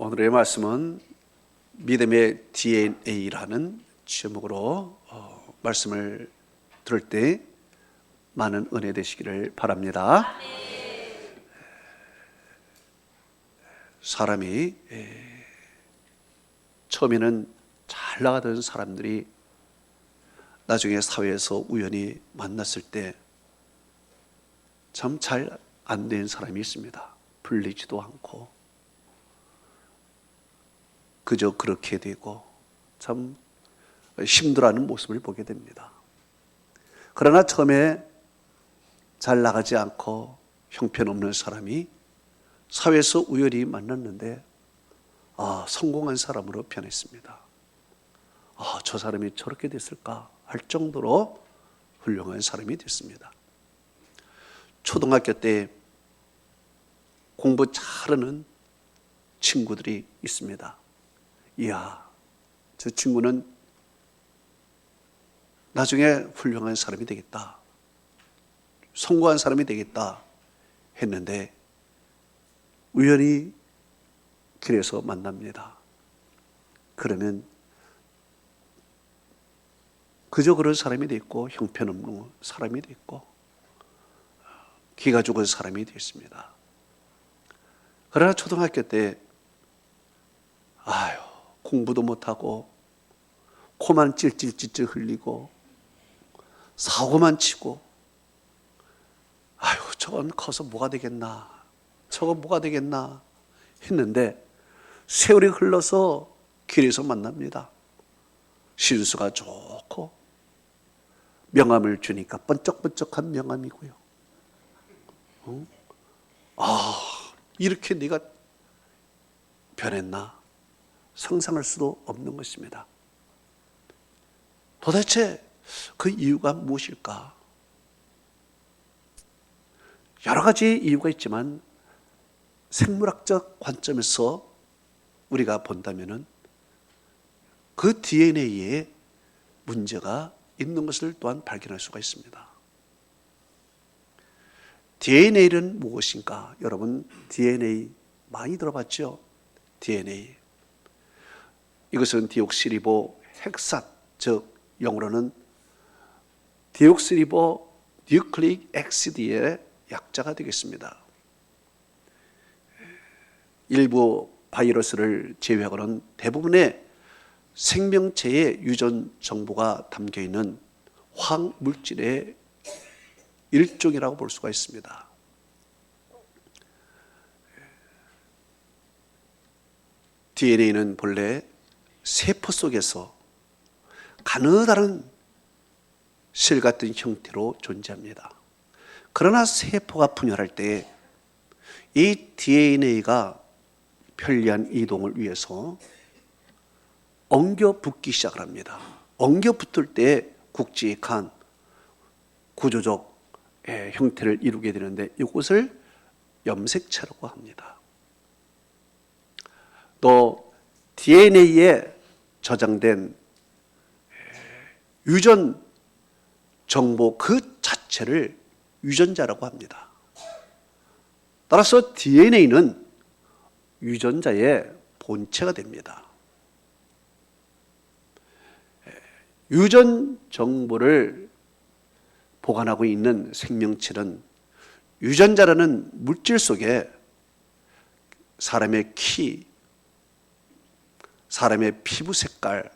오늘의 말씀은 믿음의 DNA라는 제목으로 말씀을 들을 때 많은 은혜 되시기를 바랍니다. 사람이 처음에는 잘 나가던 사람들이 나중에 사회에서 우연히 만났을 때 참 잘 안 된 사람이 있습니다. 불리지도 않고 그저 그렇게 되고 참 힘들어하는 모습을 보게 됩니다. 그러나 처음에 잘 나가지 않고 형편없는 사람이 사회에서 우연히 만났는데 성공한 사람으로 변했습니다. 저 사람이 저렇게 됐을까 할 정도로 훌륭한 사람이 됐습니다. 초등학교 때 공부 잘하는 친구들이 있습니다. 이야, 저 친구는 나중에 훌륭한 사람이 되겠다, 성공한 사람이 되겠다 했는데 우연히 길에서 만납니다. 그러면 그저 그런 사람이 됐고 형편없는 사람이 됐고 기가 죽은 사람이 됐습니다. 그러나 초등학교 때 공부도 못하고 코만 찔찔찔찔 흘리고 사고만 치고 저건 커서 뭐가 되겠나, 저건 뭐가 되겠나 했는데 세월이 흘러서 길에서 만납니다. 신수가 좋고 명함을 주니까 번쩍번쩍한 명함이고요. 이렇게 네가 변했나 상상할 수도 없는 것입니다. 도대체 그 이유가 무엇일까? 여러 가지 이유가 있지만 생물학적 관점에서 우리가 본다면은 그 DNA에 문제가 있는 것을 또한 발견할 수가 있습니다. DNA는 무엇인가? 여러분 DNA 많이 들어봤죠? DNA. 이것은 디옥시리보 핵산, 즉 영어로는 디옥시리보 뉴클릭 엑시드의 약자가 되겠습니다. 일부 바이러스를 제외하고는 대부분의 생명체의 유전 정보가 담겨있는 화학물질의 일종이라고 볼 수가 있습니다. DNA는 본래 세포 속에서 가느다란 실 같은 형태로 존재합니다. 그러나 세포가 분열할 때 이 DNA가 편리한 이동을 위해서 엉겨 붙기 시작을 합니다. 엉겨 붙을 때 굵직한 구조적 형태를 이루게 되는데 이것을 염색체라고 합니다. 또 DNA에 저장된 유전 정보 그 자체를 유전자라고 합니다. 따라서 DNA는 유전자의 본체가 됩니다. 유전 정보를 보관하고 있는 생명체는 유전자라는 물질 속에 사람의 키, 사람의 피부 색깔,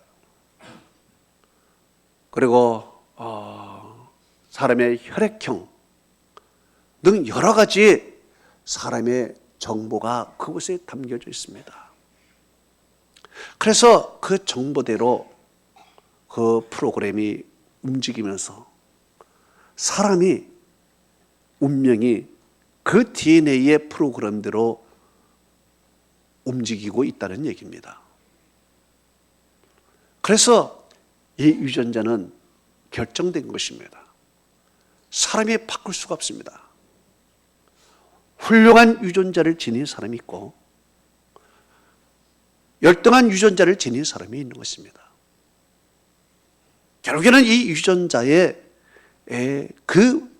그리고 사람의 혈액형 등 여러 가지 사람의 정보가 그곳에 담겨져 있습니다. 그래서 그 정보대로 그 프로그램이 움직이면서 사람이 운명이 그 DNA의 프로그램대로 움직이고 있다는 얘기입니다. 그래서 이 유전자는 결정된 것입니다. 사람이 바꿀 수가 없습니다. 훌륭한 유전자를 지닌 사람이 있고 열등한 유전자를 지닌 사람이 있는 것입니다. 결국에는 이 유전자의 그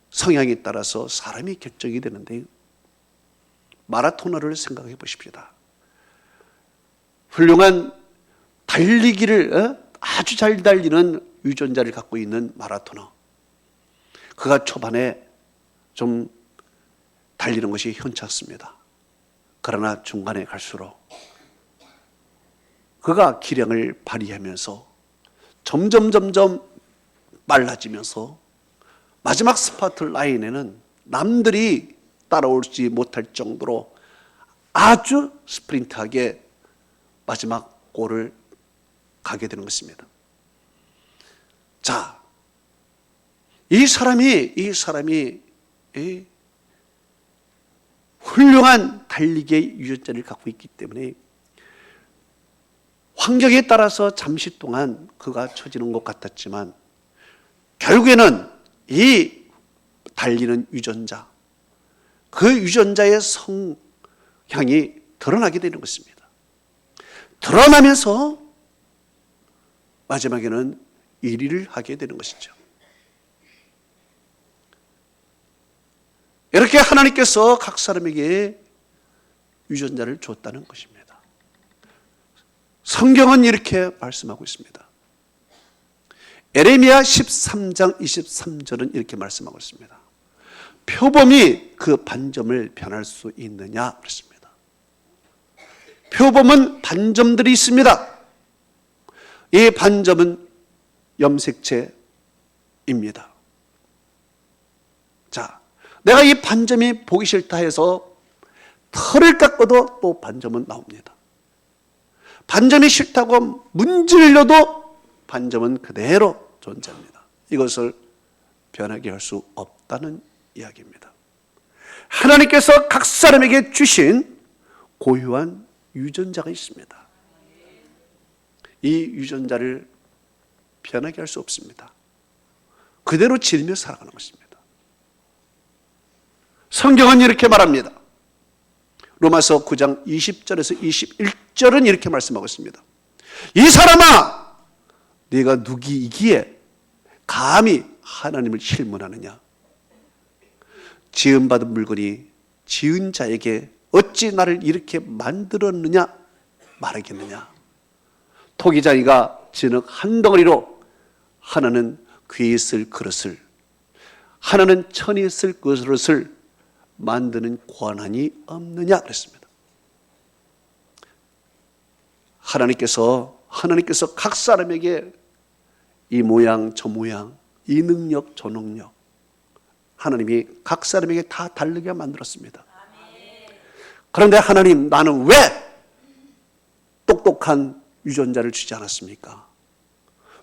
성향에 따라서 사람이 결정이 되는데 마라토너를 생각해 보십시다. 훌륭한 달리기를 아주 잘 달리는 유전자를 갖고 있는 마라토너. 그가 초반에 좀 달리는 것이 현찮습니다. 그러나 중간에 갈수록 그가 기량을 발휘하면서 점점 빨라지면서 마지막 스파트 라인에는 남들이 따라오지 못할 정도로 아주 스프린트하게 마지막 골을 가게 되는 것입니다. 자, 이 사람이 이 훌륭한 달리기의 유전자를 갖고 있기 때문에 환경에 따라서 잠시 동안 그가 처지는 것 같았지만 결국에는 이 달리는 유전자, 그 유전자의 성향이 드러나게 되는 것입니다. 드러나면서 마지막에는 1위를 하게 되는 것이죠. 이렇게 하나님께서 각 사람에게 유전자를 줬다는 것입니다. 성경은 이렇게 말씀하고 있습니다. 에레미야 13장 23절은 이렇게 말씀하고 있습니다. 표범이 그 반점을 변할 수 있느냐 그렇습니다. 표범은 반점들이 있습니다. 이 반점은 염색체입니다. 자, 내가 이 반점이 보기 싫다 해서 털을 깎아도 또 반점은 나옵니다. 반점이 싫다고 문질러도 반점은 그대로 존재합니다. 이것을 변하게 할 수 없다는 이야기입니다. 하나님께서 각 사람에게 주신 고유한 유전자가 있습니다. 이 유전자를 변하게 할 수 없습니다. 그대로 지니며 살아가는 것입니다. 성경은 이렇게 말합니다. 로마서 9장 20절에서 21절은 이렇게 말씀하고 있습니다. 이 사람아, 네가 누구이기에 감히 하나님을 실문하느냐? 지음받은 물건이 지은 자에게 어찌 나를 이렇게 만들었느냐 말하겠느냐? 토기장이가 진흙 한 덩어리로 하나는 귀에 쓸 그릇을, 하나는 천이 쓸 그릇을 만드는 권한이 없느냐 그랬습니다. 하나님께서 각 사람에게 이 모양 저 모양, 이 능력 저 능력, 하나님이 각 사람에게 다 다르게 만들었습니다. 그런데 하나님, 나는 왜 똑똑한 유전자를 주지 않았습니까?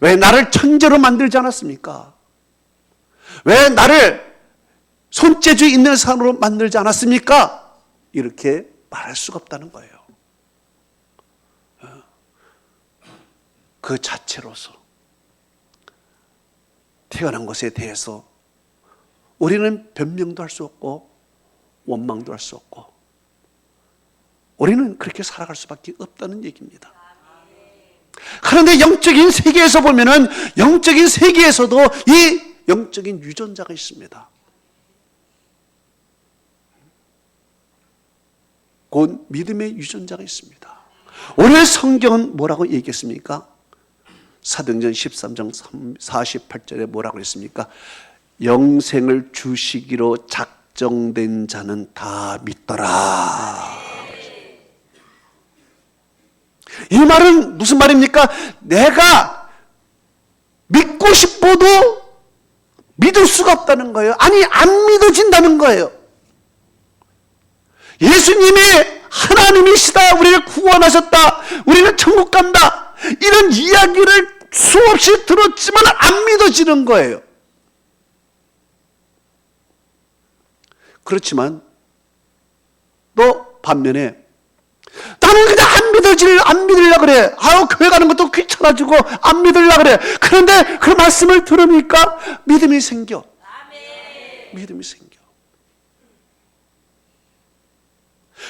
왜 나를 천재로 만들지 않았습니까? 왜 나를 손재주 있는 사람으로 만들지 않았습니까? 이렇게 말할 수가 없다는 거예요. 그 자체로서 태어난 것에 대해서 우리는 변명도 할 수 없고 원망도 할 수 없고 우리는 그렇게 살아갈 수밖에 없다는 얘기입니다. 그런데 영적인 세계에서 보면은 영적인 세계에서도 이 영적인 유전자가 있습니다. 곧 믿음의 유전자가 있습니다. 오늘 성경은 뭐라고 얘기했습니까? 사도행전 13장 48절에 뭐라고 했습니까? 영생을 주시기로 작정된 자는 다 믿더라. 이 말은 무슨 말입니까? 내가 믿고 싶어도 믿을 수가 없다는 거예요. 아니, 안 믿어진다는 거예요. 예수님이 하나님이시다, 우리를 구원하셨다, 우리는 천국 간다, 이런 이야기를 수없이 들었지만 안 믿어지는 거예요. 그렇지만 또 반면에 나는 그냥 안 믿으려고 그래. 교회 가는 것도 귀찮아지고 안 믿으려고 그래. 그런데 그 말씀을 들으니까 믿음이 생겨. 믿음이 생겨.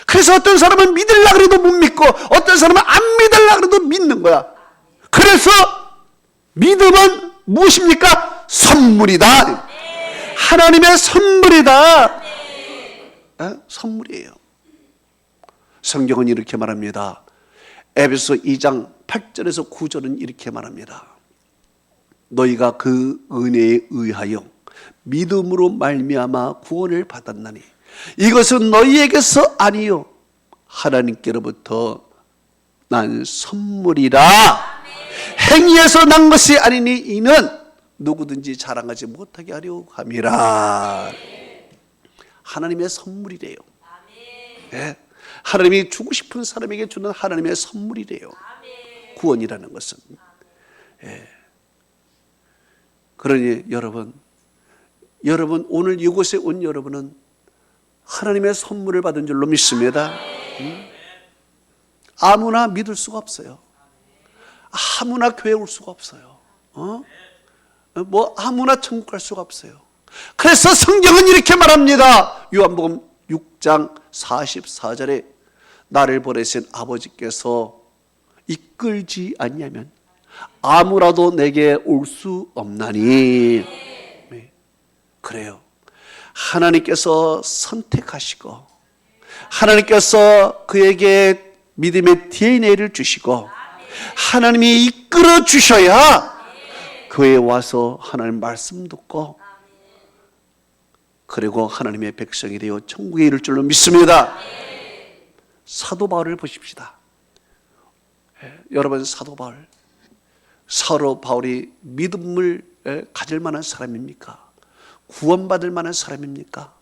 그래서 어떤 사람은 믿으려고 해도 못 믿고 어떤 사람은 안 믿으려고 해도 믿는 거야. 그래서 믿음은 무엇입니까? 선물이다. 하나님의 선물이다. 선물이에요. 성경은 이렇게 말합니다. 에베소 2장 8절에서 9절은 이렇게 말합니다. 너희가 그 은혜에 의하여 믿음으로 말미암아 구원을 받았나니 이것은 너희에게서 아니요 하나님께로부터 난 선물이라. 행위에서 난 것이 아니니 이는 누구든지 자랑하지 못하게 하려 함이라. 하나님의 선물이래요. 네. 하나님이 주고 싶은 사람에게 주는 하나님의 선물이래요. 구원이라는 것은. 네. 그러니 여러분 오늘 이곳에 온 여러분은 하나님의 선물을 받은 줄로 믿습니다. 아무나 믿을 수가 없어요. 아무나 교회 올 수가 없어요. 뭐 아무나 천국 갈 수가 없어요. 그래서 성경은 이렇게 말합니다. 요한복음 6장 44절에 나를 보내신 아버지께서 이끌지 아니하면 아무라도 내게 올 수 없나니. 그래요. 하나님께서 선택하시고 하나님께서 그에게 믿음의 DNA를 주시고 하나님이 이끌어 주셔야 교회에 와서 하나님 말씀 듣고 그리고 하나님의 백성이 되어 천국에 이를 줄로 믿습니다. 사도 바울을 보십시다. 여러분, 사도 바울이 믿음을 가질 만한 사람입니까? 구원받을 만한 사람입니까?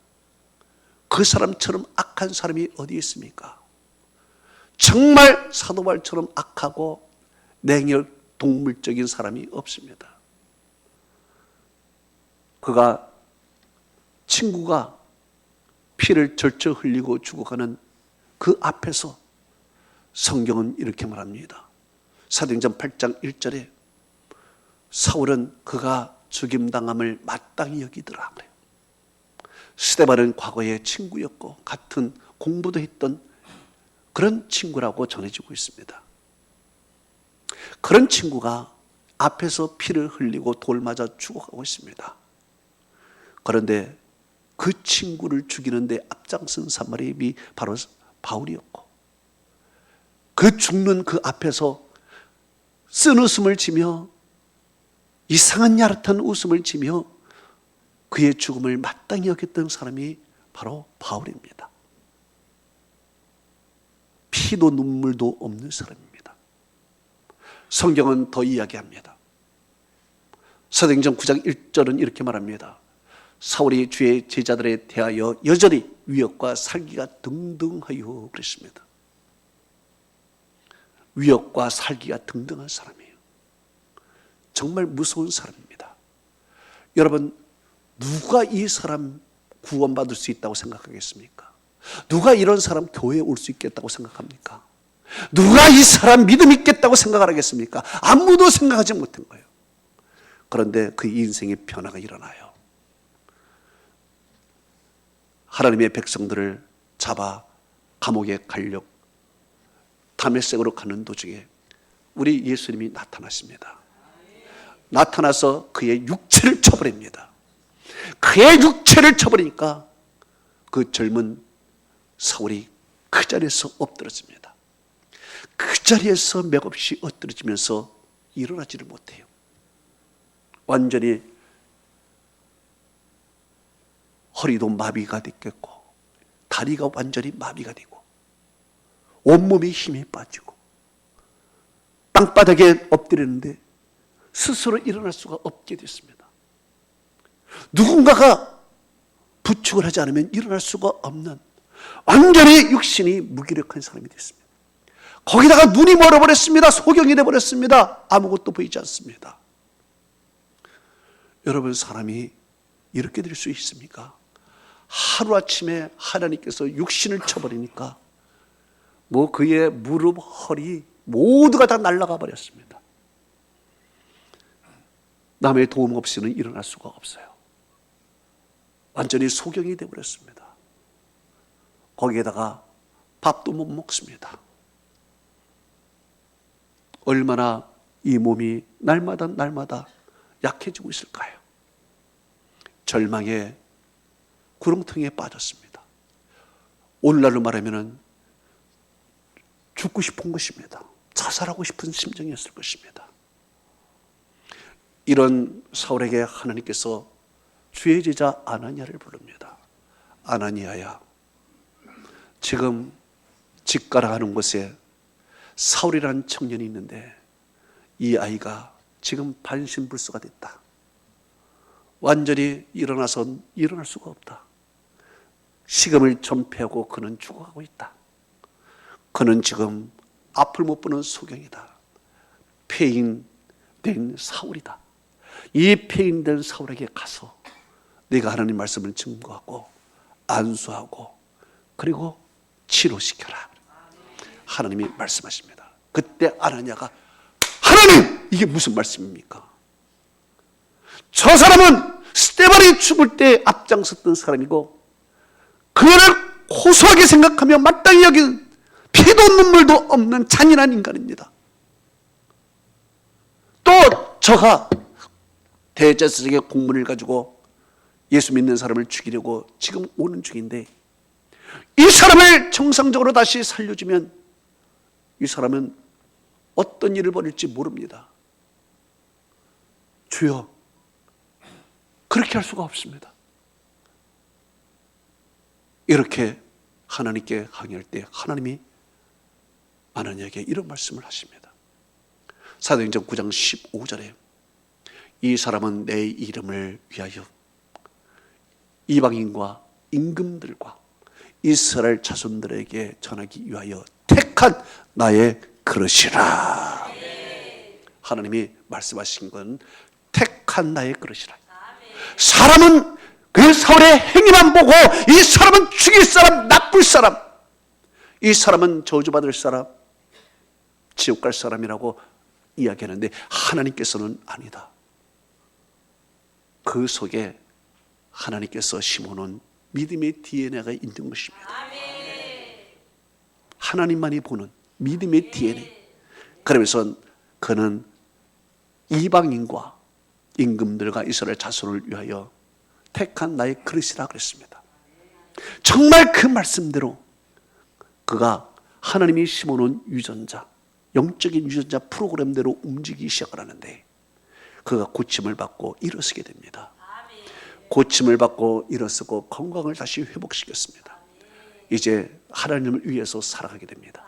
그 사람처럼 악한 사람이 어디 있습니까? 정말 사도 바울처럼 악하고 냉혈 동물적인 사람이 없습니다. 그가 친구가 피를 절저 흘리고 죽어가는 그 앞에서 성경은 이렇게 말합니다. 사도행전 8장 1절에 사울은 그가 죽임당함을 마땅히 여기더라 그래요. 스데반은 과거에 친구였고 같은 공부도 했던 그런 친구라고 전해지고 있습니다. 그런 친구가 앞에서 피를 흘리고 돌 맞아 죽어가고 있습니다. 그런데 그 친구를 죽이는데 앞장선 사마리아인이 바로 바울이었고 그 죽는 그 앞에서 쓴웃음을 지며 이상한 야릇한 웃음을 지며 그의 죽음을 마땅히 여겼던 사람이 바로 바울입니다. 피도 눈물도 없는 사람입니다. 성경은 더 이야기합니다. 사도행전 9장 1절은 이렇게 말합니다. 사울이 주의 제자들에 대하여 여전히 위협과 살기가 등등하여 그랬습니다. 위협과 살기가 등등한 사람이에요. 정말 무서운 사람입니다. 여러분, 누가 이 사람 구원받을 수 있다고 생각하겠습니까? 누가 이런 사람 교회에 올 수 있겠다고 생각합니까? 누가 이 사람 믿음 있겠다고 생각을 하겠습니까? 아무도 생각하지 못한 거예요. 그런데 그 인생의 변화가 일어나요. 하나님의 백성들을 잡아 감옥에 가려고 다메섹으로 가는 도중에 우리 예수님이 나타나십니다. 나타나서 그의 육체를 쳐버립니다. 그의 육체를 쳐버리니까 그 젊은 사울이 그 자리에서 엎드러집니다. 그 자리에서 맥없이 엎드러지면서 일어나지를 못해요. 완전히 허리도 마비가 됐겠고 다리가 완전히 마비가 되고 온몸에 힘이 빠지고 땅바닥에 엎드렸는데 스스로 일어날 수가 없게 됐습니다. 누군가가 부축을 하지 않으면 일어날 수가 없는 완전히 육신이 무기력한 사람이 됐습니다. 거기다가 눈이 멀어버렸습니다. 소경이 돼버렸습니다. 아무것도 보이지 않습니다. 여러분, 사람이 이렇게 될 수 있습니까? 하루아침에 하나님께서 육신을 쳐버리니까 뭐 그의 무릎, 허리 모두가 다 날아가 버렸습니다. 남의 도움 없이는 일어날 수가 없어요. 완전히 소경이 되어버렸습니다. 거기에다가 밥도 못 먹습니다. 얼마나 이 몸이 날마다 약해지고 있을까요? 절망의 구렁텅이에 빠졌습니다. 오늘날로 말하면 죽고 싶은 것입니다. 자살하고 싶은 심정이었을 것입니다. 이런 사울에게 하나님께서 주의 제자 아나니아를 부릅니다. 아나니아야, 지금 집가라 하는 곳에 사울이라는 청년이 있는데 이 아이가 지금 반신불수가 됐다. 완전히 일어나서 일어날 수가 없다. 식음을 전폐하고 그는 죽어가고 있다. 그는 지금 앞을 못 보는 소경이다. 폐인된 사울이다. 이 폐인된 사울에게 가서 네가 하나님 말씀을 증거하고 안수하고 그리고 치료시켜라. 하나님이 말씀하십니다. 그때 아나니아가 하나님, 이게 무슨 말씀입니까? 저 사람은 스데반이 죽을 때 앞장섰던 사람이고 그를 고소하게 생각하며 마땅히 여긴 피도 눈물도 없는 잔인한 인간입니다. 또 저가 대제사장의 공문을 가지고 예수 믿는 사람을 죽이려고 지금 오는 중인데 이 사람을 정상적으로 다시 살려주면 이 사람은 어떤 일을 벌일지 모릅니다. 주여, 그렇게 할 수가 없습니다. 이렇게 하나님께 항의할 때 하나님이 아나니아에게 이런 말씀을 하십니다. 사도행전 9장 15절에 이 사람은 내 이름을 위하여 이방인과 임금들과 이스라엘 자손들에게 전하기 위하여 택한 나의 그릇이라. 하나님이 말씀하신 건 택한 나의 그릇이라. 사람은 그 사울의 행위만 보고 이 사람은 죽일 사람, 나쁠 사람, 이 사람은 저주받을 사람, 지옥 갈 사람이라고 이야기하는데 하나님께서는 아니다. 그 속에 하나님께서 심어놓은 믿음의 DNA가 있는 것입니다. 하나님만이 보는 믿음의 DNA. 그러면서 그는 이방인과 임금들과 이스라엘 자손을 위하여 택한 나의 그릇이라 그랬습니다. 정말 그 말씀대로 그가 하나님이 심어놓은 유전자, 영적인 유전자 프로그램대로 움직이기 시작을 하는데 그가 고침을 받고 일어서게 됩니다. 고침을 받고 일어서고 건강을 다시 회복시켰습니다. 이제 하나님을 위해서 살아가게 됩니다.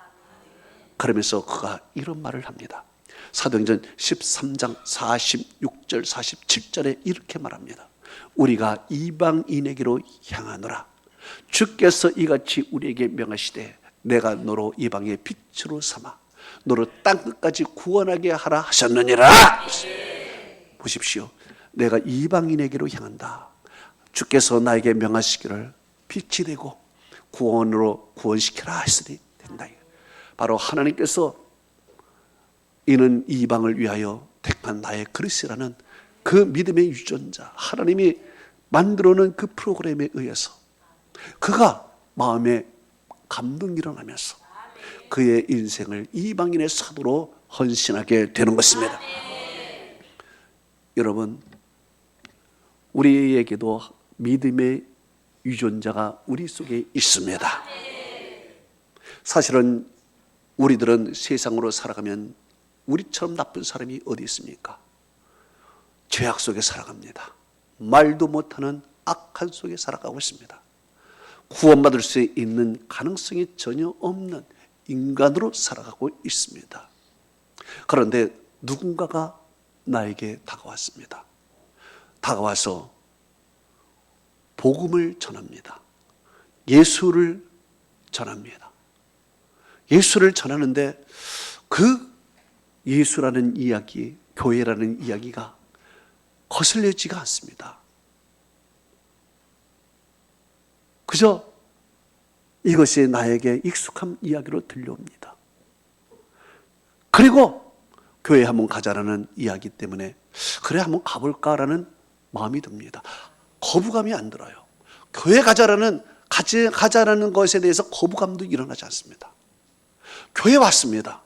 그러면서 그가 이런 말을 합니다. 사도행전 13장 46절 47절에 이렇게 말합니다. 우리가 이방인에게로 향하노라. 주께서 이같이 우리에게 명하시되 내가 너로 이방의 빛으로 삼아 너로 땅끝까지 구원하게 하라 하셨느니라. 보십시오. 내가 이방인에게로 향한다. 주께서 나에게 명하시기를 빛이 되고 구원으로 구원시켜라 하시니 된다. 바로 하나님께서 이는 이방을 위하여 택한 나의 그릇이라는 그 믿음의 유전자, 하나님이 만들어놓은 그 프로그램에 의해서 그가 마음에 감동이 일어나면서 그의 인생을 이방인의 사도로 헌신하게 되는 것입니다. 여러분, 우리에게도 믿음의 유전자가 우리 속에 있습니다. 사실은 우리들은 세상으로 살아가면 우리처럼 나쁜 사람이 어디 있습니까? 죄악 속에 살아갑니다. 말도 못하는 악한 속에 살아가고 있습니다. 구원받을 수 있는 가능성이 전혀 없는 인간으로 살아가고 있습니다. 그런데 누군가가 나에게 다가왔습니다. 다가와서 복음을 전합니다. 예수를 전합니다. 예수를 전하는데 그 예수라는 이야기, 교회라는 이야기가 거슬려지가 않습니다. 그저 이것이 나에게 익숙한 이야기로 들려옵니다. 그리고 교회 한번 가자라는 이야기 때문에 그래 한번 가볼까라는 마음이 듭니다. 거부감이 안 들어요. 교회 가자라는 것에 대해서 거부감도 일어나지 않습니다. 교회 왔습니다.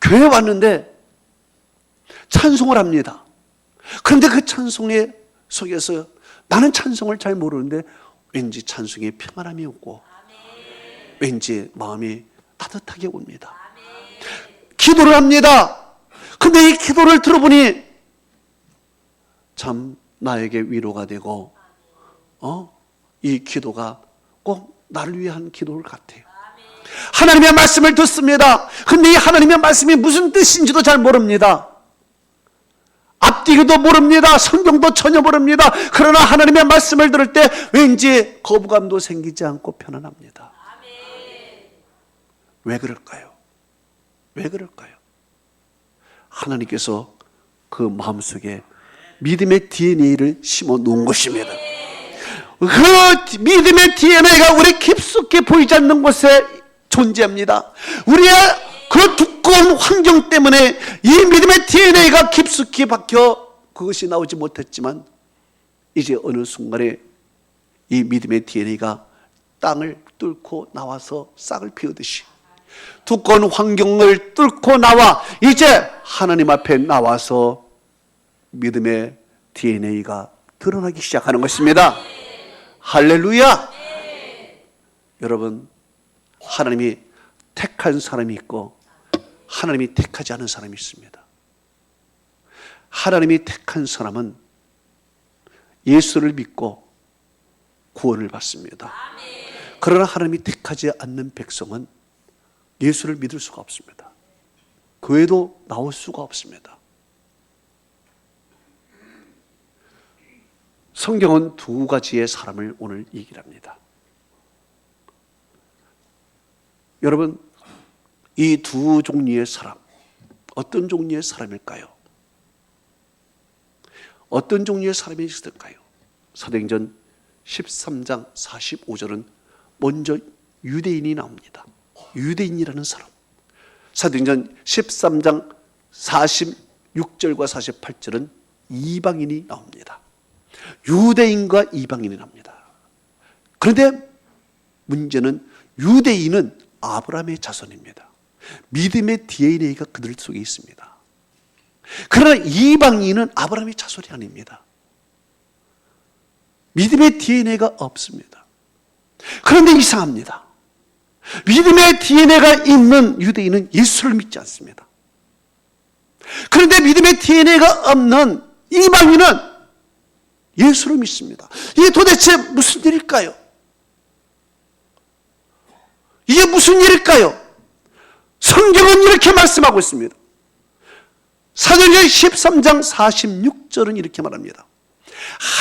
교회 왔는데 찬송을 합니다. 그런데 그 찬송의 속에서 나는 찬송을 잘 모르는데 왠지 찬송에 평안함이 오고 왠지 마음이 따뜻하게 옵니다. 기도를 합니다. 근데 이 기도를 들어보니 참 나에게 위로가 되고 이 기도가 꼭 나를 위한 기도를 같아요. 하나님의 말씀을 듣습니다. 근데 이 하나님의 말씀이 무슨 뜻인지도 잘 모릅니다. 앞뒤도 모릅니다. 성경도 전혀 모릅니다. 그러나 하나님의 말씀을 들을 때 왠지 거부감도 생기지 않고 편안합니다. 왜 그럴까요? 왜 그럴까요? 하나님께서 그 마음속에 믿음의 DNA를 심어 놓은 것입니다. 그 믿음의 DNA가 우리 깊숙이 보이지 않는 곳에 존재합니다. 우리의 그 두꺼운 환경 때문에 이 믿음의 DNA가 깊숙이 박혀 그것이 나오지 못했지만 이제 어느 순간에 이 믿음의 DNA가 땅을 뚫고 나와서 싹을 피우듯이 두꺼운 환경을 뚫고 나와 이제 하나님 앞에 나와서 믿음의 DNA가 드러나기 시작하는 것입니다. 할렐루야! 여러분, 하나님이 택한 사람이 있고 하나님이 택하지 않은 사람이 있습니다. 하나님이 택한 사람은 예수를 믿고 구원을 받습니다. 그러나 하나님이 택하지 않는 백성은 예수를 믿을 수가 없습니다. 교회도 나올 수가 없습니다. 성경은 두 가지의 사람을 오늘 얘기를 합니다. 여러분, 이 두 종류의 사람, 어떤 종류의 사람일까요? 어떤 종류의 사람이 있을까요? 사도행전 13장 45절은 먼저 유대인이 나옵니다. 유대인이라는 사람. 사도행전 13장 46절과 48절은 이방인이 나옵니다. 유대인과 이방인이 나옵니다. 그런데 문제는 유대인은 아브라함의 자손입니다. 믿음의 DNA가 그들 속에 있습니다. 그러나 이방인은 아브라함의 자손이 아닙니다. 믿음의 DNA가 없습니다. 그런데 이상합니다. 믿음의 DNA가 있는 유대인은 예수를 믿지 않습니다. 그런데 믿음의 DNA가 없는 이방인은 예수를 믿습니다. 이게 도대체 무슨 일일까요? 이게 무슨 일일까요? 성경은 이렇게 말씀하고 있습니다. 사도행전 13장 46절은 이렇게 말합니다.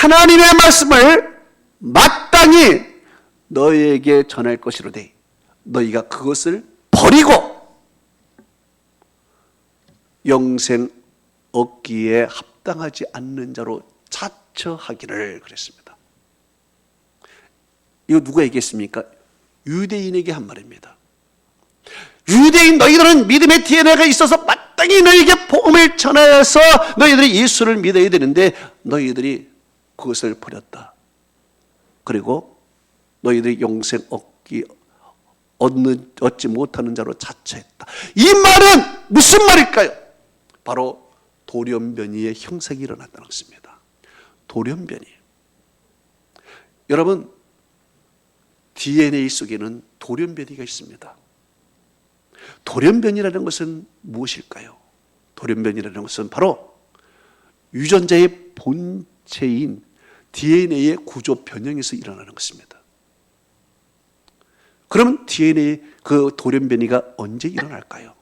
하나님의 말씀을 마땅히 너희에게 전할 것이로되 너희가 그것을 버리고 영생 얻기에 합당하지 않는 자로 자처하기를 그랬습니다. 이거 누가 얘기했습니까? 유대인에게 한 말입니다. 유대인 너희들은 믿음의 DNA가 있어서 마땅히 너희에게 복음을 전해서 너희들이 예수를 믿어야 되는데 너희들이 그것을 버렸다. 그리고 너희들이 영생 얻지 못하는 자로 자처했다. 이 말은 무슨 말일까요? 바로 돌연변이의 형성이 일어났다는 것입니다. 돌연변이. 여러분, DNA 속에는 돌연변이가 있습니다. 돌연변이라는 것은 무엇일까요? 돌연변이라는 것은 바로 유전자의 본체인 DNA의 구조 변형에서 일어나는 것입니다. 그러면 DNA 그 돌연변이가 언제 일어날까요?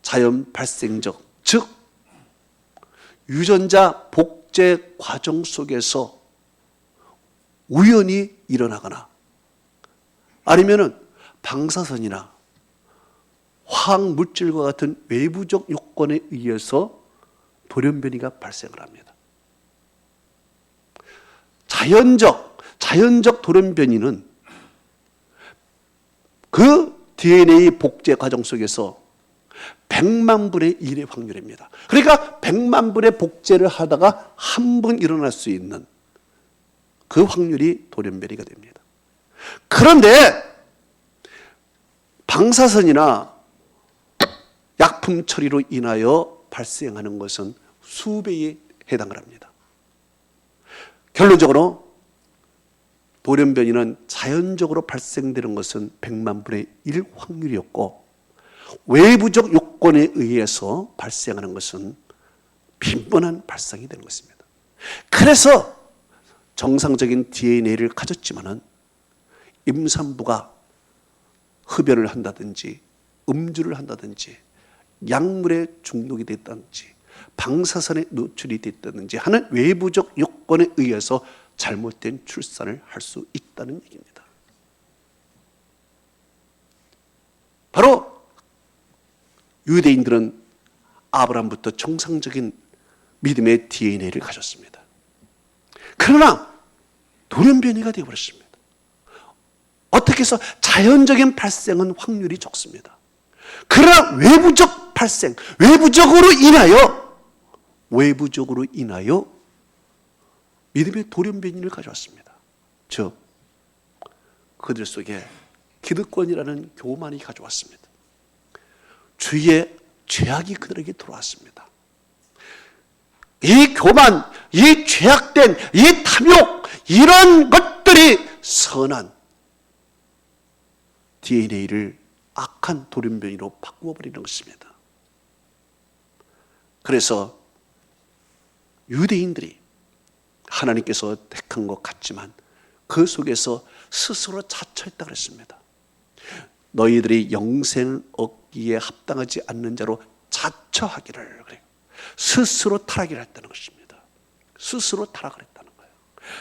자연 발생적, 즉 유전자 복제 과정 속에서 우연히 일어나거나 아니면은 방사선이나 화학물질과 같은 외부적 요건에 의해서 돌연변이가 발생을 합니다. 자연적 돌연변이는 그 DNA 복제 과정 속에서 100만 분의 1의 확률입니다. 그러니까 100만 분의 복제를 하다가 한 번 일어날 수 있는 그 확률이 돌연변이가 됩니다. 그런데 방사선이나 약품 처리로 인하여 발생하는 것은 수배에 해당을 합니다. 결론적으로 돌연변이는 자연적으로 발생되는 것은 100만 분의 1 확률이었고 외부적 요건에 의해서 발생하는 것은 빈번한 발생이 되는 것입니다. 그래서 정상적인 DNA를 가졌지만은 임산부가 흡연을 한다든지 음주를 한다든지 약물에 중독이 됐다든지 방사선에 노출이 됐다든지 하는 외부적 요건에 의해서 잘못된 출산을 할 수 있다는 얘기입니다. 바로 유대인들은 아브라함부터 정상적인 믿음의 DNA를 가졌습니다. 그러나 돌연변이가 되어버렸습니다. 어떻게 해서 자연적인 발생은 확률이 적습니다. 그러나 외부적 발생, 외부적으로 인하여 믿음의 돌연변이를 가져왔습니다. 즉 그들 속에 기득권이라는 교만이 가져왔습니다. 주의 죄악이 그들에게 들어왔습니다. 이 교만, 이 죄악된, 이 탐욕, 이런 것들이 선한 DNA를 악한 돌연변이로 바꾸어버리는 것입니다. 그래서 유대인들이 하나님께서 택한 것 같지만 그 속에서 스스로 자처했다 그랬습니다. 너희들이 영생을 얻기에 합당하지 않는 자로 자처하기를 그래요. 스스로 타락을 했다는 것입니다. 스스로 타락을 했다는 거예요.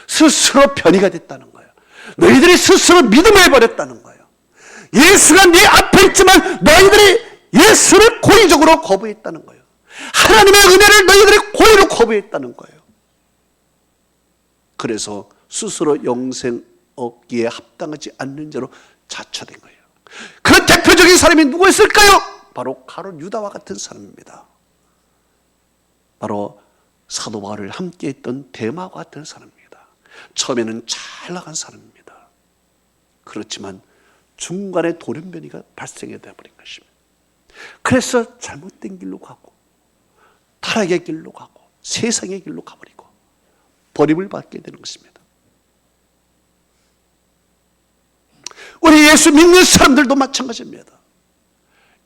스스로 변이가 됐다는 거예요. 너희들이 스스로 믿음을 버렸다는 거예요. 예수가 네 앞에 있지만 너희들이 예수를 고의적으로 거부했다는 거예요. 하나님의 은혜를 너희들이 고의로 거부했다는 거예요. 그래서 스스로 영생 얻기에 합당하지 않는 자로 자처된 거예요. 그 대표적인 사람이 누구였을까요? 바로 가룟 유다와 같은 사람입니다. 바로 사도 바울을 함께 했던 데마와 같은 사람입니다. 처음에는 잘 나간 사람입니다. 그렇지만 중간에 돌연변이가 발생해 되어버린 것입니다. 그래서 잘못된 길로 가고 타락의 길로 가고 세상의 길로 가버리고 버림을 받게 되는 것입니다. 우리 예수 믿는 사람들도 마찬가지입니다.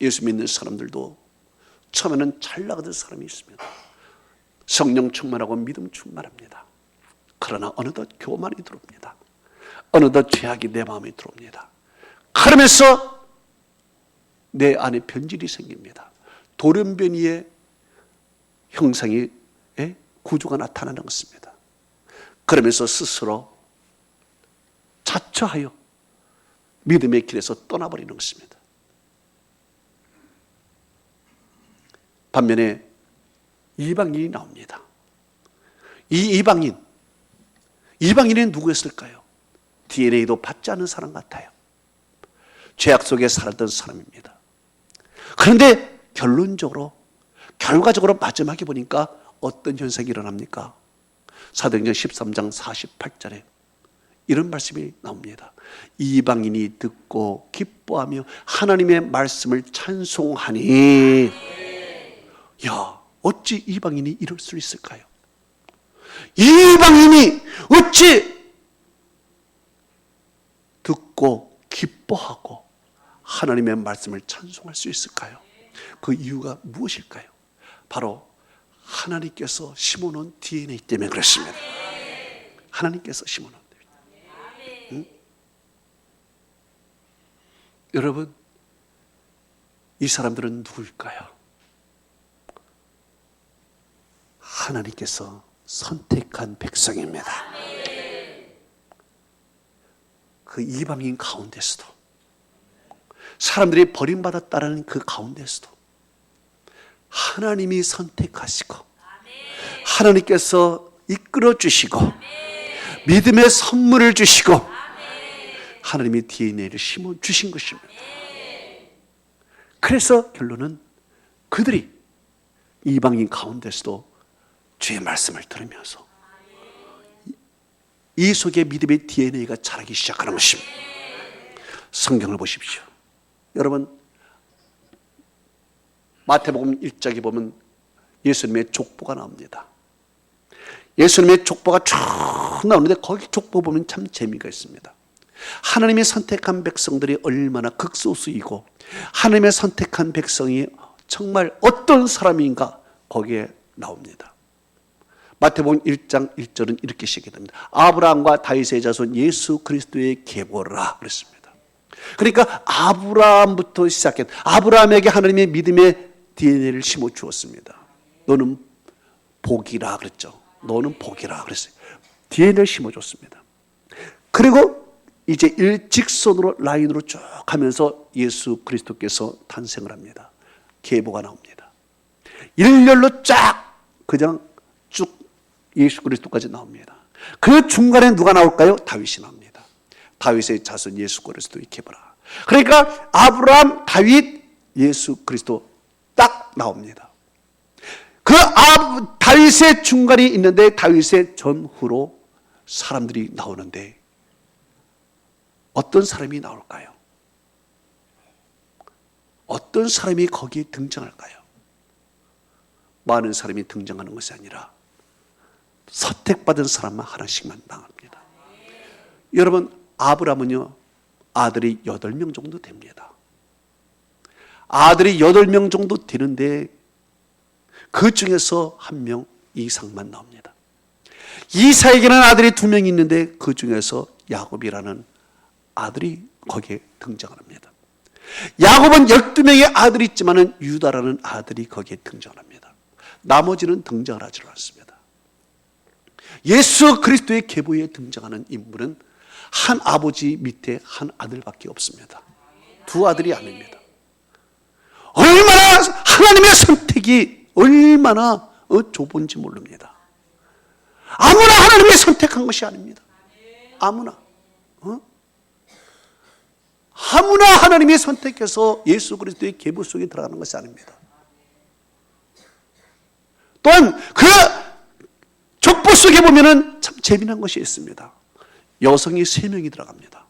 예수 믿는 사람들도 처음에는 잘 나가던 사람이 있습니다. 성령 충만하고 믿음 충만합니다. 그러나 어느덧 교만이 들어옵니다. 어느덧 죄악이 내 마음에 들어옵니다. 그러면서 내 안에 변질이 생깁니다. 돌연변이의 형상이 구조가 나타나는 것입니다. 그러면서 스스로 자처하여 믿음의 길에서 떠나버리는 것입니다. 반면에 이방인이 나옵니다. 이 이방인은 누구였을까요? DNA도 받지 않은 사람 같아요. 죄악 속에 살았던 사람입니다. 그런데 결과적으로 마지막에 보니까 어떤 현상이 일어납니까? 사도행전 13장 48절에 이런 말씀이 나옵니다. 이방인이 듣고 기뻐하며 하나님의 말씀을 찬송하니. 야, 어찌 이방인이 이럴 수 있을까요? 이방인이 어찌 듣고 기뻐하고 하나님의 말씀을 찬송할 수 있을까요? 그 이유가 무엇일까요? 바로 하나님께서 심어놓은 DNA 때문에 그렇습니다. 하나님께서 심어놓은 DNA. 응? 여러분, 이 사람들은 누구일까요? 하나님께서 선택한 백성입니다. 그 이방인 가운데서도, 사람들이 버림받았다는 그 가운데서도 하나님이 선택하시고 하나님께서 이끌어 주시고 믿음의 선물을 주시고 하나님이 DNA를 심어 주신 것입니다. 그래서 결론은 그들이 이방인 가운데서도 주의 말씀을 들으면서 이 속에 믿음의 DNA가 자라기 시작하는 것입니다. 성경을 보십시오. 여러분, 마태복음 1장에 보면 예수님의 족보가 나옵니다. 예수님의 족보가 쭉 나오는데 거기 족보 보면 참 재미가 있습니다. 하나님이 선택한 백성들이 얼마나 극소수이고 하나님의 선택한 백성이 정말 어떤 사람인가 거기에 나옵니다. 마태복음 1장 1절은 이렇게 시작됩니다. 아브라함과 다윗의 자손 예수 그리스도의 계보라 그랬습니다. 그러니까 아브라함부터 시작했, 아브라함에게 하나님의 믿음의 DNA를 심어 주었습니다. 너는 복이라 그랬죠. 너는 복이라 그랬어요. DNA를 심어 줬습니다. 그리고 이제 일직선으로 라인으로 쭉 가면서 예수 그리스도께서 탄생을 합니다. 계보가 나옵니다. 일렬로 쫙 그냥 쭉 예수 그리스도까지 나옵니다. 그 중간에 누가 나올까요? 다윗이 나옵니다. 다윗의 자손 예수 그리스도의 계보라. 그러니까 아브라함, 다윗, 예수 그리스도 딱 나옵니다. 그 다윗의 중간이 있는데 다윗의 전후로 사람들이 나오는데 어떤 사람이 나올까요? 어떤 사람이 거기에 등장할까요? 많은 사람이 등장하는 것이 아니라 선택받은 사람만 하나씩만 나옵니다. 여러분, 아브라함은요, 아들이 8명 정도 됩니다. 아들이 8명 정도 되는데 그 중에서 1명 이삭만 나옵니다. 이삭에게는 아들이 2명이 있는데 그 중에서 야곱이라는 아들이 거기에 등장을 합니다. 야곱은 12명의 아들이 있지만 유다라는 아들이 거기에 등장을 합니다. 나머지는 등장을 하지 않습니다. 예수 그리스도의 계보에 등장하는 인물은 한 아버지 밑에 한 아들밖에 없습니다. 2 아들이 아닙니다. 얼마나 하나님의 선택이 얼마나 좁은지 모릅니다. 아무나 하나님이 선택한 것이 아닙니다. 아무나. 아무나 하나님이 선택해서 예수 그리스도의 계보 속에 들어가는 것이 아닙니다. 또한 그 족보 속에 보면은 참 재미난 것이 있습니다. 여성이 3명이 들어갑니다.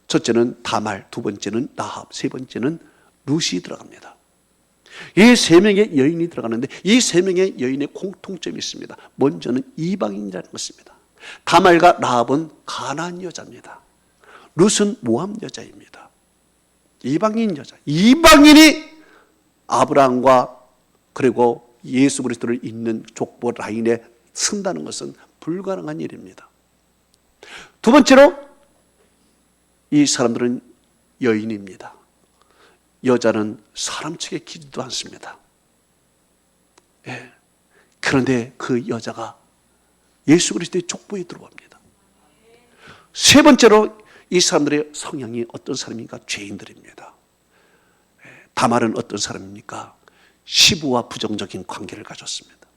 첫째는 다말, 2번째는 라합, 3번째는 룻이 들어갑니다. 이 3명의 여인이 들어가는데 이 3명의 여인의 공통점이 있습니다. 먼저는 이방인이라는 것입니다. 다말과 라합은 가나안 여자입니다. 룻은 모함 여자입니다. 이방인 여자. 이방인이 아브라함과 그리고 예수 그리스도를 잇는 족보 라인에 쓴다는 것은 불가능한 일입니다. 2번째로 이 사람들은 여인입니다. 여자는 사람 측에 기지도 않습니다. 예. 그런데 그 여자가 예수 그리스도의 족보에 들어갑니다. 3번째로 이 사람들의 성향이 어떤 사람입니까? 죄인들입니다. 다말은 어떤 사람입니까? 시부와 부정적인 관계를 가졌습니다.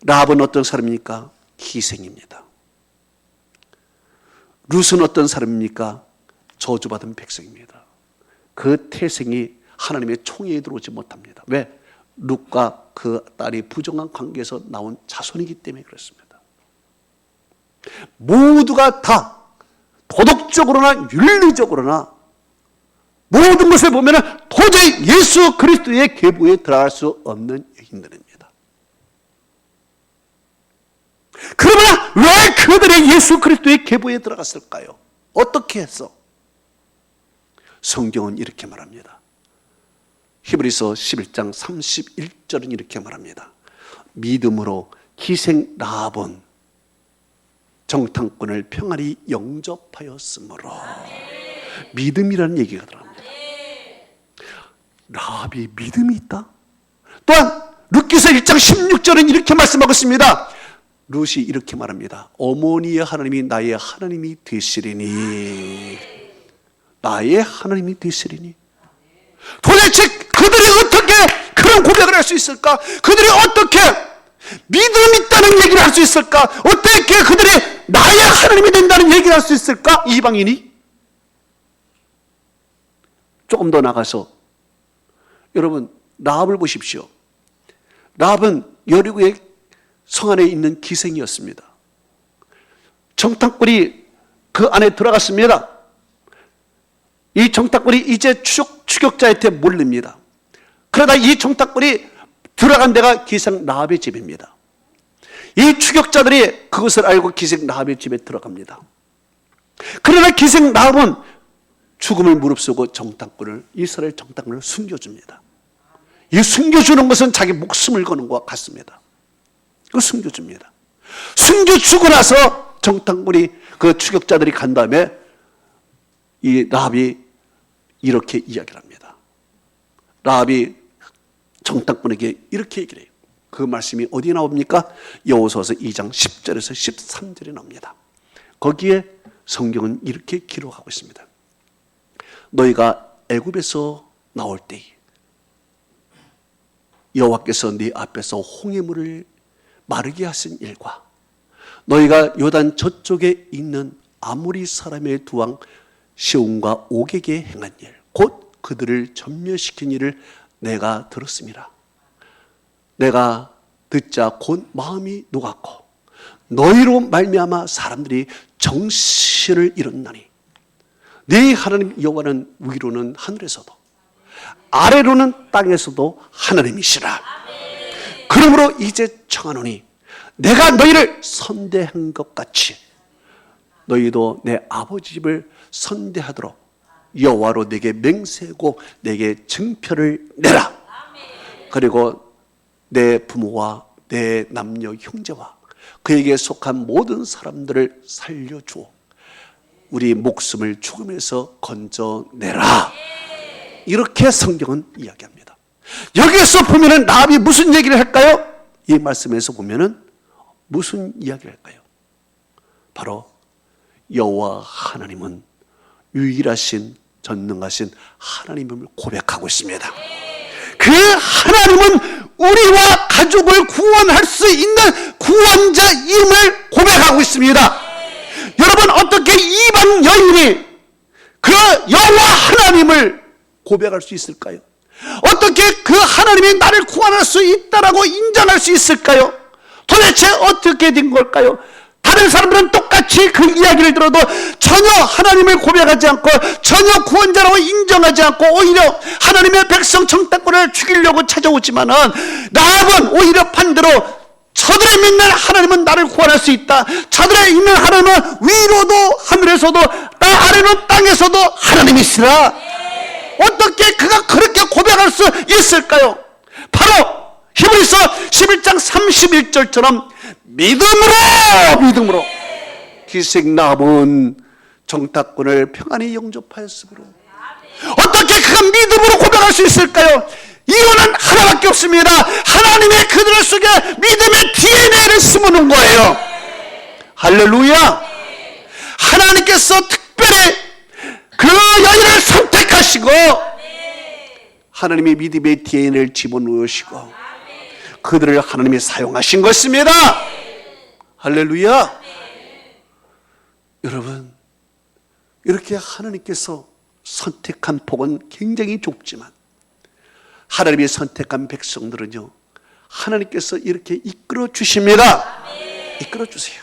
라합은 어떤 사람입니까? 희생입니다. 룻은 어떤 사람입니까? 저주받은 백성입니다. 그 태생이 하나님의 총회에 들어오지 못합니다. 왜? 룻과 그 딸이 부정한 관계에서 나온 자손이기 때문에 그렇습니다. 모두가 다 도덕적으로나 윤리적으로나 모든 것을 보면 도저히 예수 그리스도의 계보에 들어갈 수 없는 여인들입니다. 그러나 왜 그들이 예수 그리스도의 계보에 들어갔을까요? 어떻게 해서? 성경은 이렇게 말합니다. 히브리서 11장 31절은 이렇게 말합니다. 믿음으로 기생 라합은 정탐꾼을 평안히 영접하였으므로. 믿음이라는 얘기가 들어갑니다. 라합이 믿음이 있다? 또한 룻기서 1장 16절은 이렇게 말씀하고 있습니다. 룻이 이렇게 말합니다. 어머니의 하나님이 나의 하나님이 되시리니. 나의 하나님이 되시리니. 도대체 그들이 어떻게 그런 고백을 할 수 있을까? 그들이 어떻게 믿음 있다는 얘기를 할 수 있을까? 어떻게 그들이 나의 하나님이 된다는 얘기를 할 수 있을까? 이방인이? 조금 더 나가서 여러분 라합을 보십시오. 라합은 여리고의 성 안에 있는 기생이었습니다. 정탐꾼이 그 안에 들어갔습니다. 이 정탐꾼이 이제 추격자한테 몰립니다. 그러다 이 정탐꾼이 들어간 데가 기생 라합의 집입니다. 이 추격자들이 그것을 알고 기생 라합의 집에 들어갑니다. 그러나 기생 라합은 죽음을 무릅쓰고 정탐꾼을, 이스라엘 정탐꾼을 숨겨줍니다. 이 숨겨주는 것은 자기 목숨을 거는 것과 같습니다. 그 숨겨줍니다. 숨겨주고 나서 정탐꾼이, 그 추격자들이 간 다음에 이 라합이 이렇게 이야기를 합니다. 라합이 정탐꾼에게 이렇게 얘기를 해요. 그 말씀이 어디에 나옵니까? 여호수아서 2장 10절에서 13절에 나옵니다. 거기에 성경은 이렇게 기록하고 있습니다. 너희가 애굽에서 나올 때에 여호와께서 네 앞에서 홍해물을 마르게 하신 일과 너희가 요단 저쪽에 있는 아모리 사람의 두 왕 시온과 오게게 행한 일, 곧 그들을 전멸시킨 일을 내가 들었습니다. 내가 듣자 곧 마음이 녹았고 너희로 말미암아 사람들이 정신을 잃었나니 네 하나님 여호와는 위로는 하늘에서도 아래로는 땅에서도 하나님이시라. 그러므로 이제 청하노니 내가 너희를 선대한 것 같이 너희도 내 아버지 집을 선대하도록 여호와로 내게 맹세하고 내게 증표를 내라. 그리고 내 부모와 내 남녀 형제와 그에게 속한 모든 사람들을 살려주어 우리 목숨을 죽음에서 건져내라. 이렇게 성경은 이야기합니다. 여기에서 보면은 라합이 무슨 얘기를 할까요? 이 말씀에서 보면은 무슨 이야기를 할까요? 바로 여호와 하나님은 유일하신 전능하신 하나님을 고백하고 있습니다. 그 하나님은 우리와 가족을 구원할 수 있는 구원자임을 고백하고 있습니다. 여러분, 어떻게 이방 여인이 그 여호와 하나님을 고백할 수 있을까요? 어떻게 그 하나님이 나를 구원할 수 있다라고 인정할 수 있을까요? 도대체 어떻게 된 걸까요? 다른 사람들은 똑같이 그 이야기를 들어도 전혀 하나님을 고백하지 않고 전혀 구원자라고 인정하지 않고 오히려 하나님의 백성 정탐꾼을 죽이려고 찾아오지만은 라합은 오히려 반대로 저들의 믿는 하나님은 나를 구원할 수 있다. 저들의 있는 하나님은 위로도 하늘에서도 아래로 땅에서도 하나님이시라. 어떻게 그가 그렇게 고백할 수 있을까요? 바로 히브리서 11장 31절처럼 믿음으로 기생 라합은 정탐꾼을 평안히 영접하였으므로. 어떻게 그가 믿음으로 고백할 수 있을까요? 이유는 하나밖에 없습니다. 하나님의 그들 속에 믿음의 DNA를 심어놓은 거예요. 할렐루야. 하나님께서 특별히 그 여인을 선택하시고 하나님의 믿음의 DNA를 집어넣으시고 그들을 하나님이 사용하신 것입니다. 할렐루야. 여러분, 이렇게 하나님께서 선택한 폭은 굉장히 좁지만 하나님이 선택한 백성들은요, 하나님께서 이렇게 이끌어 주십니다. 이끌어 주세요.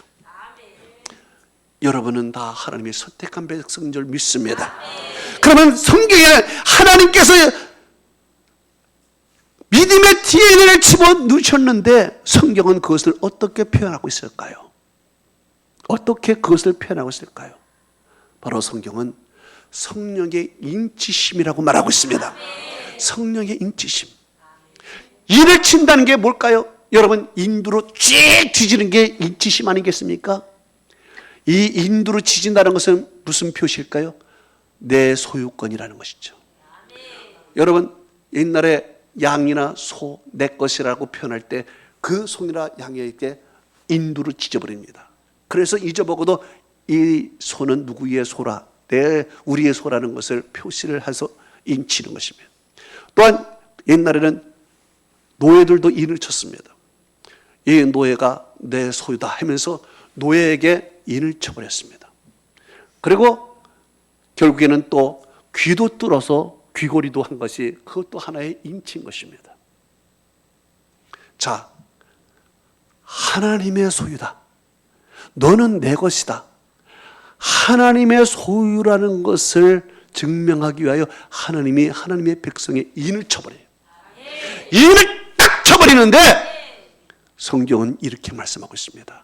여러분은 다 하나님이 선택한 백성인 줄 믿습니다. 그러면 성경에 하나님께서 믿음의 DNA를 집어넣으셨는데 성경은 그것을 어떻게 표현하고 있을까요? 어떻게 그것을 표현하고 있을까요? 바로 성경은 성령의 인치심이라고 말하고 있습니다. 성령의 인치심. 인을 친다는 게 뭘까요? 여러분, 인두로 쭉 뒤지는 게 인치심 아니겠습니까? 이 인두로 지진다는 것은 무슨 표시일까요? 내 소유권이라는 것이죠. 여러분, 옛날에 양이나 소 내 것이라고 표현할 때 그 소나 양에게 인두로 찢어버립니다. 그래서 잊어먹어도 이 소는 누구의 소라, 우리의 소라는 것을 표시를 해서 인치는 것입니다. 또한 옛날에는 노예들도 인을 쳤습니다. 이 노예가 내 소유다 하면서 노예에게 인을 쳐버렸습니다. 그리고 결국에는 또 귀도 뚫어서 귀걸이도 한 것이 그것도 하나의 인치인 것입니다. 자, 하나님의 소유다. 너는 내 것이다. 하나님의 소유라는 것을 증명하기 위하여 하나님이 하나님의 백성의 인을 쳐버려요. 인을 딱 쳐버리는데 성경은 이렇게 말씀하고 있습니다.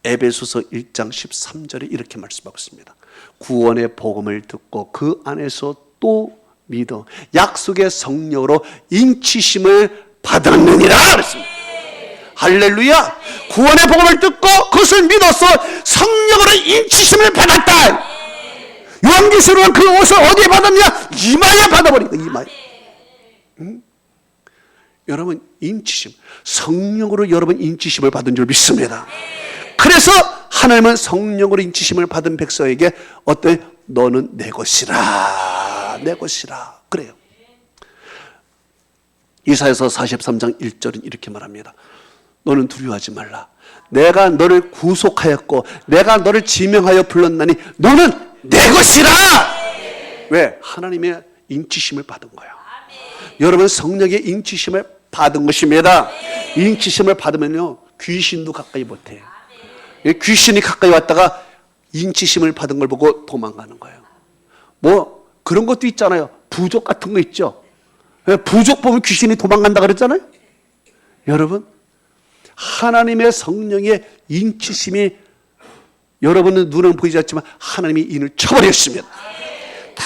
에베소서 1장 13절에 이렇게 말씀하고 있습니다. 구원의 복음을 듣고 그 안에서 또 믿어 약속의 성령으로 인치심을 받았느니라 그랬습니다. 할렐루야. 구원의 복음을 듣고 그것을 믿어서 성령으로 인치심을 받았다. 요한계시록은 그 옷을 어디에 받았냐? 이마에 받아버린다. 이마에. 여러분 인치심, 성령으로 여러분 인치심을 받은 줄 믿습니다. 그래서 하나님은 성령으로 인치심을 받은 백성에게 어때? 너는 내 것이라, 내 것이라 그래요. 이사야서 43장 1절은 이렇게 말합니다. 너는 두려워하지 말라. 내가 너를 구속하였고 내가 너를 지명하여 불렀나니 너는 내 것이라. 왜? 하나님의 인치심을 받은 거야. 여러분 성령의 인치심을 받은 것입니다. 인치심을 받으면요 귀신도 가까이 못해. 귀신이 가까이 왔다가 인치심을 받은 걸 보고 도망가는 거예요. 뭐 그런 것도 있잖아요. 부족 같은 거 있죠. 부족 보면 귀신이 도망간다 그랬잖아요. 여러분 하나님의 성령의 인치심이 여러분은 눈은 보이지 않지만 하나님이 인을 쳐버렸습니다. 다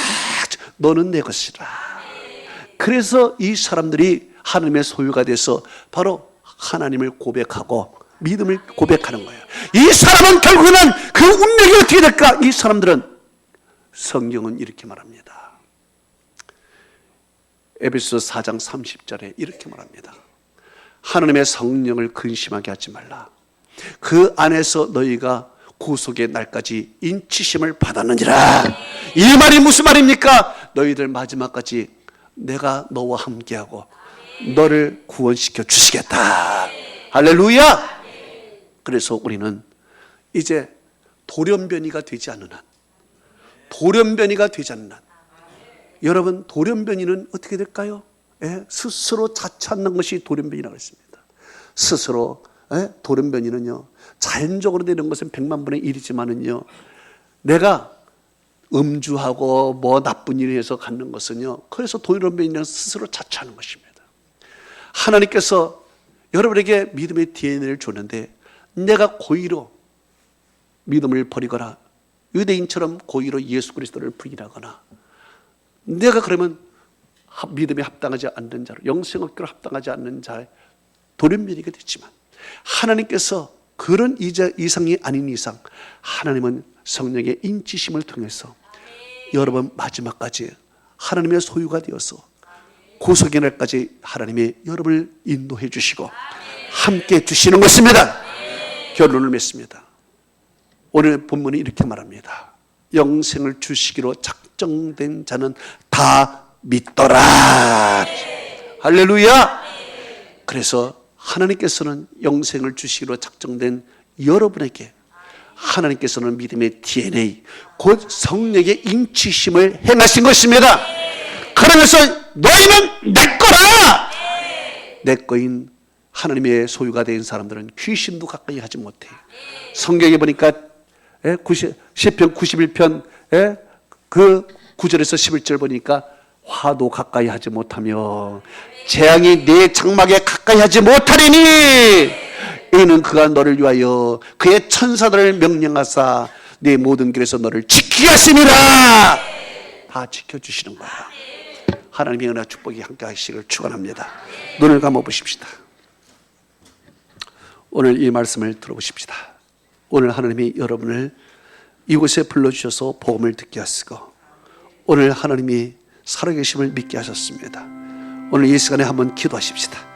너는 내 것이라. 그래서 이 사람들이 하나님의 소유가 돼서 바로 하나님을 고백하고 믿음을 고백하는 거예요. 이 사람은 결국은 그 운명이 어떻게 될까? 이 사람들은 성경은 이렇게 말합니다. 에베소서 4장 30절에 이렇게 말합니다. 하나님의 성령을 근심하게 하지 말라. 그 안에서 너희가 구속의 날까지 인치심을 받았느니라. 이 말이 무슨 말입니까? 너희들 마지막까지 내가 너와 함께하고 너를 구원시켜 주시겠다. 할렐루야. 그래서 우리는 이제 돌연변이가 되지 않는 한, 돌연변이가 되지 않는 한, 여러분 돌연변이는 어떻게 될까요? 스스로 자처하는 것이 돌연변이라고 했습니다. 스스로 돌연변이는요 자연적으로 되는 것은 100만 분의 1이지만은요 내가 음주하고 뭐 나쁜 일을 해서 갖는 것은요 그래서 돌연변이는 스스로 자처하는 것입니다. 하나님께서 여러분에게 믿음의 DNA를 줬는데 내가 고의로 믿음을 버리거나 유대인처럼 고의로 예수 그리스도를 부인하거나 내가 그러면 믿음에 합당하지 않는 자로 영생 얻기로 합당하지 않는 자의 돌연변이가 됐지만 하나님께서 그런 이상이 아닌 이상 하나님은 성령의 인치심을 통해서 여러분 마지막까지 하나님의 소유가 되어서 구속의 날까지 하나님이 여러분을 인도해 주시고 함께 해 주시는 것입니다. 결론을 맺습니다. 오늘 본문이 이렇게 말합니다. 영생을 주시기로 작정된 자는 다 믿더라. 할렐루야. 그래서 하나님께서는 영생을 주시기로 작정된 여러분에게 하나님께서는 믿음의 DNA 곧 성령의 인치심을 행하신 것입니다. 그러면서 너희는 내 거라. 내 거인 하나님의 소유가 된 사람들은 귀신도 가까이 하지 못해. 성경에 보니까 시편 91편 그 9절에서 11절 보니까 화도 가까이 하지 못하며 재앙이 내 장막에 가까이 하지 못하리니 이는 그가 너를 위하여 그의 천사들을 명령하사 네 모든 길에서 너를 지키게 하심이라. 다 지켜주시는 거야. 하나님의 은혜와 축복이 함께 하시기를 축원합니다. 눈을 감아 보십시다. 오늘 이 말씀을 들어보십시다. 오늘 하나님이 여러분을 이곳에 불러주셔서 복음을 듣게 하시고 오늘 하나님이 살아계심을 믿게 하셨습니다. 오늘 이 시간에 한번 기도하십시다.